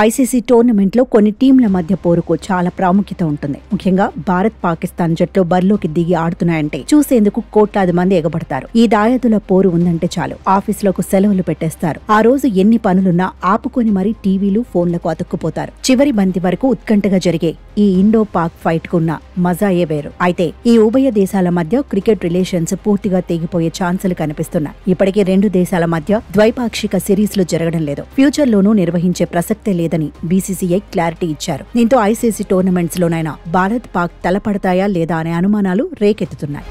ICC టోర్నమెంట్లో కొన్ని టీంల మధ్య పోరుకు చాలా ప్రాముఖ్యత ఉంటుంది. ముఖ్యంగా భారత్ పాకిస్తాన్ జట్లు బరిలోకి దిగి ఆడుతున్నాయంటే చూసేందుకు కోట్లాది మంది ఎగబడతారు. ఈ దాయాదుల పోరు ఉందంటే చాలు ఆఫీసులకు సెలవులు పెట్టేస్తారు. ఆ రోజు ఎన్ని పనులున్నా ఆపుకొని మరీ టీవీలు ఫోన్లకు అతుక్కుపోతారు. చివరి బంతి వరకు ఉత్కంఠగా జరిగే ఈ ఇండో పాక్ ఫైట్ కున్న మజాయే వేరు. అయితే ఈ ఉభయ దేశాల మధ్య క్రికెట్ రిలేషన్స్ పూర్తిగా తెగిపోయే ఛాన్సులు కనిపిస్తున్నాయి. ఇప్పటికే రెండు దేశాల మధ్య ద్వైపాక్షిక సిరీస్లు జరగడం లేదు. ఫ్యూచర్ లోనూ నిర్వహించే ప్రసక్తే లేదని బీసీసీఐ క్లారిటీ ఇచ్చారు. దీంతో ఐసీసీ టోర్నమెంట్స్ లోనైనా భారత్ పాక్ తలపడతాయా లేదా అనే అనుమానాలు రేకెత్తుతున్నాయి.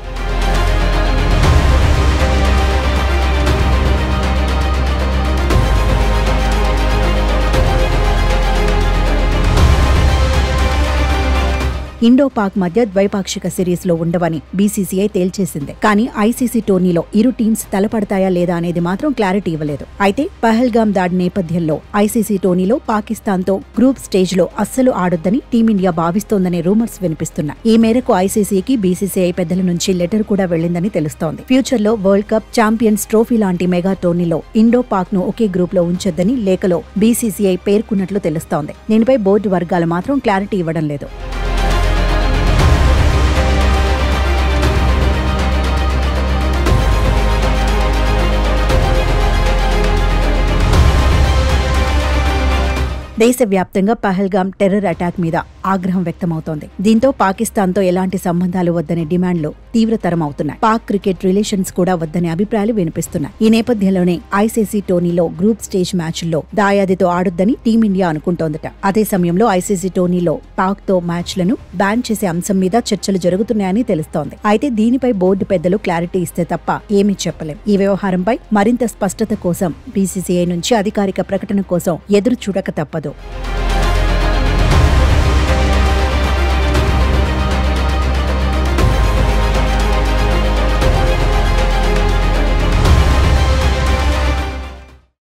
ఇండో పాక్ మధ్య ద్వైపాక్షిక సిరీస్ లో ఉండవని బీసీసీఐ తేల్చేసింది. కానీ ఐసీసీ టోర్నీలో ఇరు టీమ్స్ తలపడతాయా లేదా అనేది మాత్రం క్లారిటీ ఇవ్వలేదు. అయితే పహల్గామ్ దాడి నేపథ్యంలో ఐసీసీ టోర్నీలో పాకిస్తాన్ తో గ్రూప్ స్టేజ్ లో అస్సలు ఆడొద్దని టీమిండియా భావిస్తోందనే రూమర్స్ వినిపిస్తున్నాయి. ఈ మేరకు ఐసీసీకి బీసీసీఐ పెద్దల నుంచి లెటర్ కూడా వెళ్లిందని తెలుస్తోంది. ఫ్యూచర్ లో వరల్డ్ కప్, ఛాంపియన్స్ ట్రోఫీ లాంటి మెగా టోర్నీలో ఇండో పాక్ ను ఒకే గ్రూప్ లో ఉంచొద్దని లేఖలో బీసీసీఐ పేర్కొన్నట్లు తెలుస్తోంది. దీనిపై బోర్డు వర్గాలు మాత్రం క్లారిటీ ఇవ్వడం లేదు. దేశవ్యాప్తంగా పహల్గామ్ టెర్రర్ అటాక్ మీద ఆగ్రహం వ్యక్తమవుతోంది. దీంతో పాకిస్తాన్ తో ఎలాంటి సంబంధాలు వద్దనే డిమాండ్లు తీవ్రతరం అవుతున్నాయి. పాక్ క్రికెట్ రిలేషన్స్ కూడా వద్దనే అభిప్రాయాలు వినిపిస్తున్నాయి. ఈ నేపథ్యంలోనే ఐసీసీ టోర్నీలో గ్రూప్ స్టేజ్ మ్యాచ్ల్లో దాయాదితో ఆడొద్దని టీమిండియా అనుకుంటోందట. అదే సమయంలో ఐసీసీ టోర్నీలో పాక్ తో మ్యాచ్లను బ్యాన్ చేసే అంశం మీద చర్చలు జరుగుతున్నాయని తెలుస్తోంది. అయితే దీనిపై బోర్డు పెద్దలు క్లారిటీ ఇస్తే తప్ప ఏమీ చెప్పలేం. ఈ వ్యవహారంపై మరింత స్పష్టత కోసం బీసీసీఐ నుంచి అధికారిక ప్రకటన కోసం ఎదురు చూడక తప్పదు.